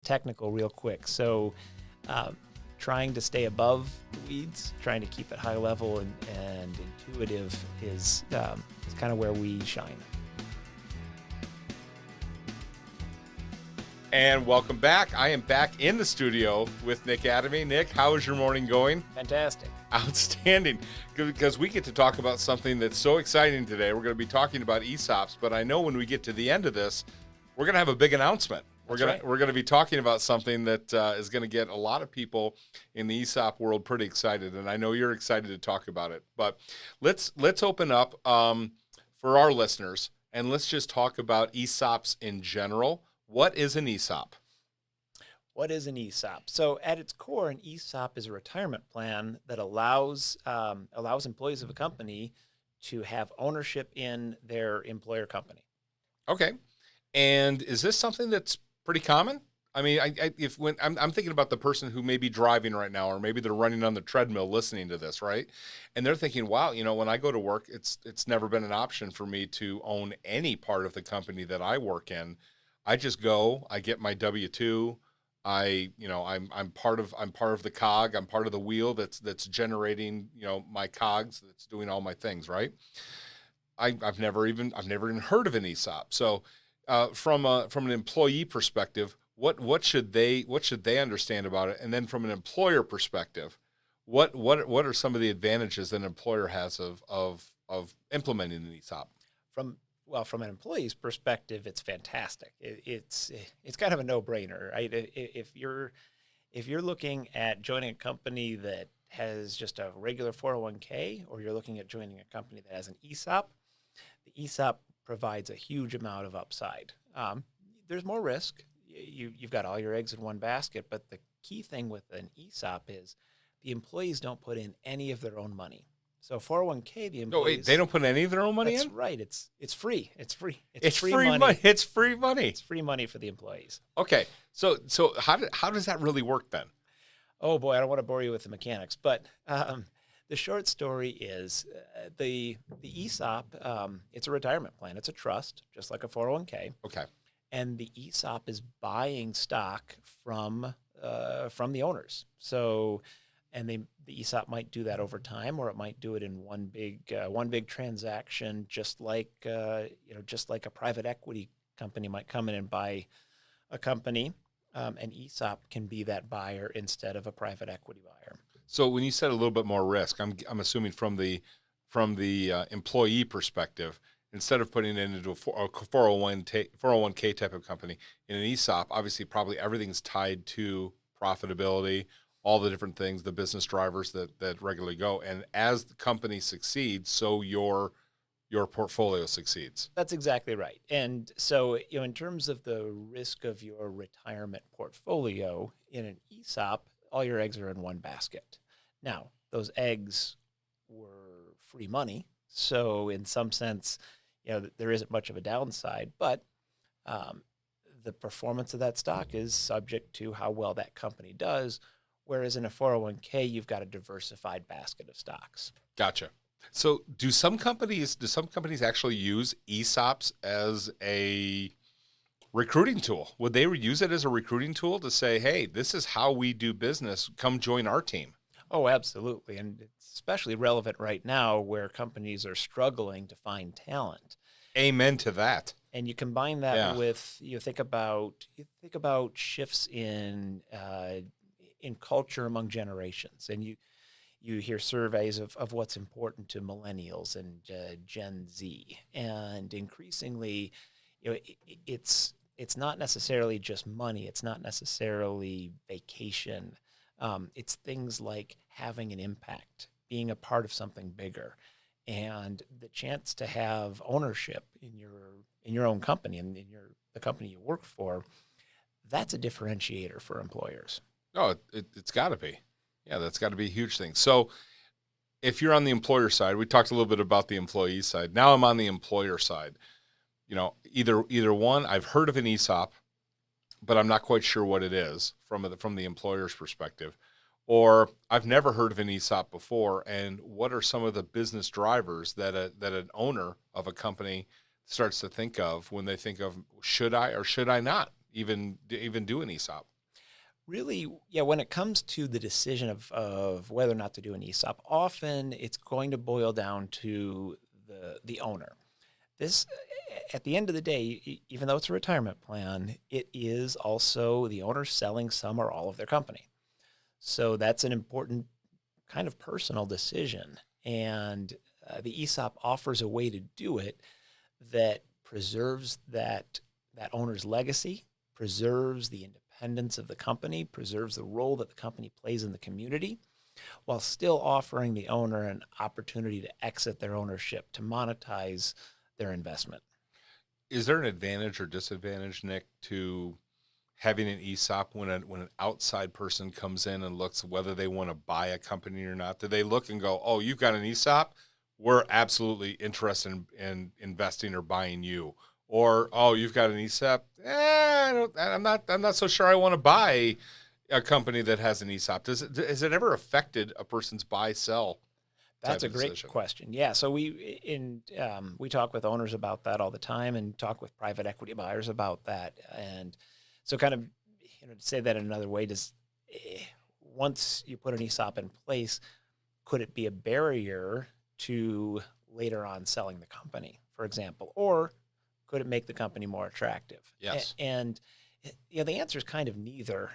technical real quick. So trying to stay above the weeds, trying to keep it high level and intuitive is kind of where we shine. And welcome back. I am back in the studio with Nick Adamy. Nick, how is your morning going? Fantastic. Outstanding, because we get to talk about something that's so exciting today. We're going to be talking about ESOPs, but I know when we get to the end of this, we're going to have a big announcement. We're going to be talking about something that is going to get a lot of people in the ESOP world pretty excited, and I know you're excited to talk about it. But let's open up for our listeners, and let's just talk about ESOPs in general. What is an ESOP? What is an ESOP? So at its core, an ESOP is a retirement plan that allows employees of a company to have ownership in their employer company. Okay. And is this something that's pretty common? I mean, I'm thinking about the person who may be driving right now, or maybe they're running on the treadmill listening to this, right? And they're thinking, wow, when I go to work, it's never been an option for me to own any part of the company that I work in. I just go, I get my W-2. I'm part of the cog. I'm part of the wheel that's generating, my cogs, that's doing all my things, right? I've never even heard of an ESOP. So, from an employee perspective, what should they understand about it? And then from an employer perspective, what are some of the advantages that an employer has of implementing an ESOP? From an employee's perspective, it's fantastic. It's kind of a no-brainer, right? If you're looking at joining a company that has just a regular 401k, or you're looking at joining a company that has an ESOP, the ESOP provides a huge amount of upside. There's more risk. You've got all your eggs in one basket, but the key thing with an ESOP is the employees don't put in any of their own money. So 401k, the employees... No, wait, they don't put any of their own money in? That's right. It's free. It's free. It's free money. It's free money. It's free money for the employees. Okay. So how does that really work then? Oh, boy, I don't want to bore you with the mechanics, but the short story is the ESOP, it's a retirement plan. It's a trust, just like a 401k. Okay. And the ESOP is buying stock from the owners. So... And the ESOP might do that over time, or it might do it in one big transaction, just like a private equity company might come in and buy a company. An ESOP can be that buyer instead of a private equity buyer. So when you said a little bit more risk, I'm assuming from the employee perspective, instead of putting it into a 401k type of company, in an ESOP, obviously probably everything's tied to profitability, all the different things, the business drivers that regularly go. And as the company succeeds, so your portfolio succeeds. That's exactly right. And so, in terms of the risk of your retirement portfolio in an ESOP, all your eggs are in one basket. Now, those eggs were free money. So in some sense, there isn't much of a downside, but the performance of that stock is subject to how well that company does. Whereas in a 401k, you've got a diversified basket of stocks. Gotcha. So do some companies actually use ESOPs as a recruiting tool? Would they use it as a recruiting tool to say, hey, this is how we do business, come join our team? Oh, absolutely. And it's especially relevant right now where companies are struggling to find talent. Amen to that. And you combine that with, think about shifts in culture among generations, and you hear surveys of what's important to millennials and Gen Z, and increasingly, it's not necessarily just money, it's not necessarily vacation, it's things like having an impact, being a part of something bigger, and the chance to have ownership in your own company and in the company you work for. That's a differentiator for employers. Oh, it's got to be. Yeah, that's got to be a huge thing. So if you're on the employer side, we talked a little bit about the employee side. Now I'm on the employer side. Either one, I've heard of an ESOP, but I'm not quite sure what it is from the employer's perspective. Or I've never heard of an ESOP before, and what are some of the business drivers that an owner of a company starts to think of when they think of, should I or should I not even do an ESOP? Really, yeah, when it comes to the decision of whether or not to do an ESOP, often it's going to boil down to the owner. This, at the end of the day, even though it's a retirement plan, it is also the owner selling some or all of their company. So that's an important kind of personal decision. And the ESOP offers a way to do it that preserves that owner's legacy, preserves the independence of the company, preserves the role that the company plays in the community, while still offering the owner an opportunity to exit their ownership, to monetize their investment. Is there an advantage or disadvantage, Nick, to having an ESOP when an outside person comes in and looks whether they want to buy a company or not? Do they look and go, "Oh, you've got an ESOP? We're absolutely interested in investing or buying you." Or, "Oh, you've got an ESOP? I'm not so sure I want to buy a company that has an ESOP." Has it ever affected a person's buy sell That's type a of great decision? question. Yeah, so we talk with owners about that all the time, and talk with private equity buyers about that. And so, kind of, to say that in another way, once you put an ESOP in place, could it be a barrier to later on selling the company, for example, or could it make the company more attractive? Yes. And the answer is kind of neither.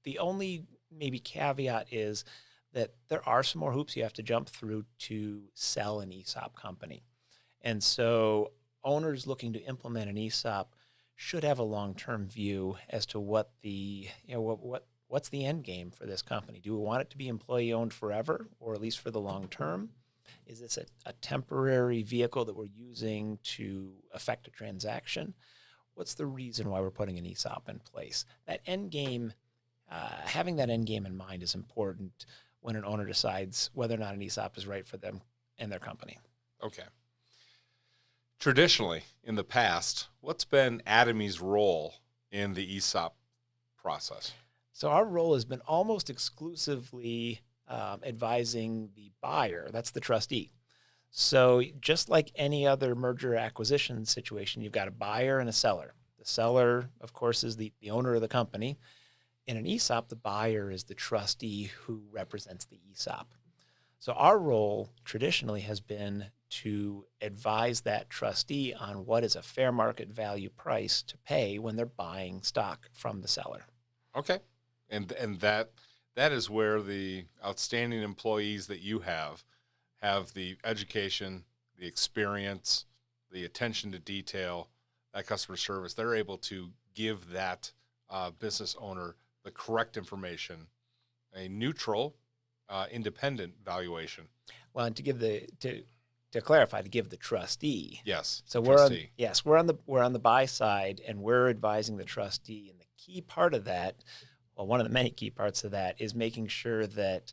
The only maybe caveat is that there are some more hoops you have to jump through to sell an ESOP company. And so owners looking to implement an ESOP should have a long-term view as to what what's the end game for this company. Do we want it to be employee-owned forever, or at least for the long term? Is this a temporary vehicle that we're using to affect a transaction? What's the reason why we're putting an ESOP in place? That end game, having that end game in mind is important when an owner decides whether or not an ESOP is right for them and their company. Okay. Traditionally, in the past, what's been Adamy's role in the ESOP process? So our role has been almost exclusively advising the buyer. That's the trustee. So just like any other merger acquisition situation, you've got a buyer and a seller. The seller, of course, is the owner of the company. In an ESOP, the buyer is the trustee who represents the ESOP. So our role traditionally has been to advise that trustee on what is a fair market value price to pay when they're buying stock from the seller. Okay. And that is where the outstanding employees that you have the education, the experience, the attention to detail, that customer service. They're able to give that business owner the correct information, a neutral, independent valuation. Well, and to clarify, to give the trustee. Yes. So trustee. we're on the buy side, and we're advising the trustee. And the key part of that, well, one of the many key parts of that, is making sure that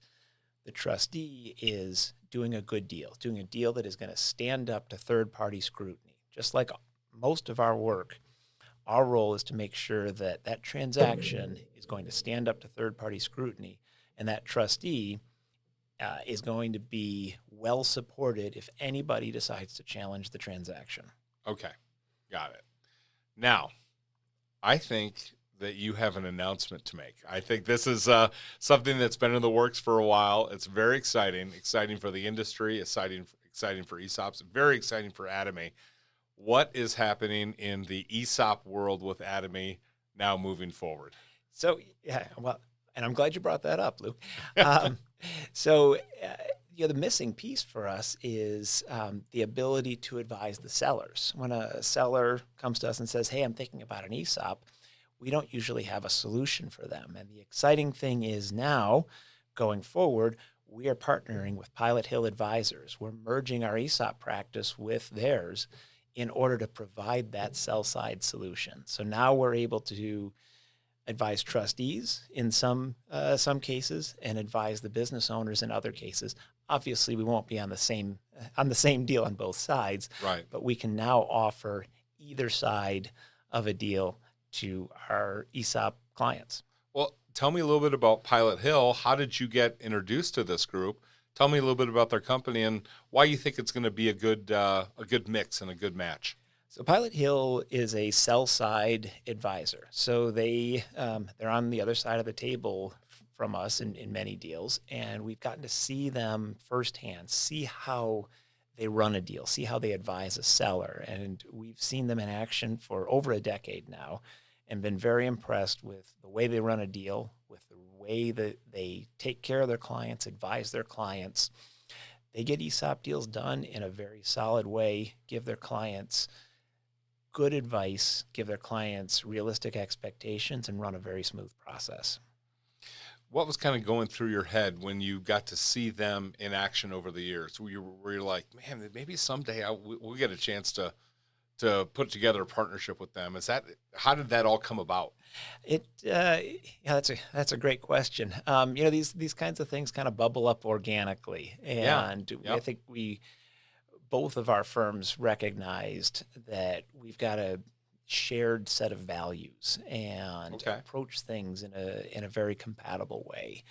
the trustee is doing a good deal, doing a deal that is going to stand up to third-party scrutiny. Just like most of our work, our role is to make sure that that transaction is going to stand up to third-party scrutiny, and that trustee is going to be well supported if anybody decides to challenge the transaction. Okay, got it. Now, I think that you have an announcement to make. I think this is something that's been in the works for a while. It's very exciting for the industry, exciting for ESOPs, very exciting for Adamy. What is happening in the ESOP world with Adamy now moving forward? So, yeah, well, and I'm glad you brought that up, Luke. The missing piece for us is the ability to advise the sellers. When a seller comes to us and says, "Hey, I'm thinking about an ESOP," we don't usually have a solution for them. And the exciting thing is now, going forward, we are partnering with Pilot Hill Advisors. We're merging our ESOP practice with theirs in order to provide that sell-side solution. So now we're able to advise trustees in some cases and advise the business owners in other cases. Obviously, we won't be on the same deal on both sides, right? But we can now offer either side of a deal to our ESOP clients. Well, tell me a little bit about Pilot Hill. How did you get introduced to this group? Tell me a little bit about their company and why you think it's going to be a good mix and a good match. So Pilot Hill is a sell-side advisor. So they're on the other side of the table from us in many deals, and we've gotten to see them firsthand, see how they run a deal, see how they advise a seller. And we've seen them in action for over a decade now and been very impressed with the way they run a deal, with the way that they take care of their clients, advise their clients. They get ESOP deals done in a very solid way, give their clients good advice, give their clients realistic expectations, and run a very smooth process. What was kind of going through your head when you got to see them in action over the years? Where you're like, man, maybe someday we'll get a chance to put together a partnership with them. How did that all come about? That's a great question. These kinds of things kind of bubble up organically, and I think both of our firms recognized that we've got a shared set of values and approach things in a very compatible way.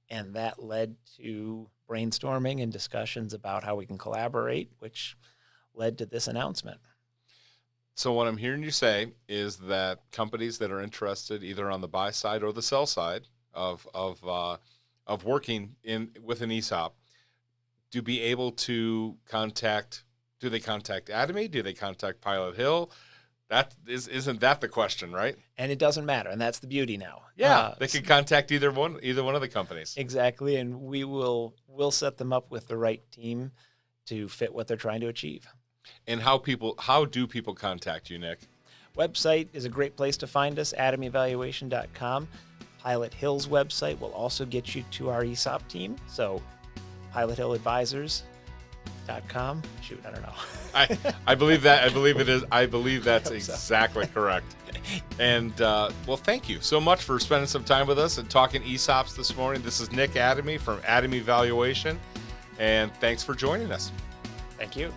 And that led to brainstorming and discussions about how we can collaborate, which led to this announcement. So what I'm hearing you say is that companies that are interested either on the buy side or the sell side of working with an ESOP, do they contact Adamy? Do they contact Pilot Hill? Isn't that the question, right? And it doesn't matter, and that's the beauty now. Yeah, they can contact either one of the companies. Exactly, and we'll set them up with the right team to fit what they're trying to achieve. And how do people contact you, Nick? Website is a great place to find us, adamyvaluation.com. Pilot Hill's website will also get you to our ESOP team, so pilothilladvisors.com. Shoot, I don't know. I believe that. I believe that's exactly correct. And well, thank you so much for spending some time with us and talking ESOPs this morning. This is Nick Adamy from Adamy Valuation, and thanks for joining us. Thank you.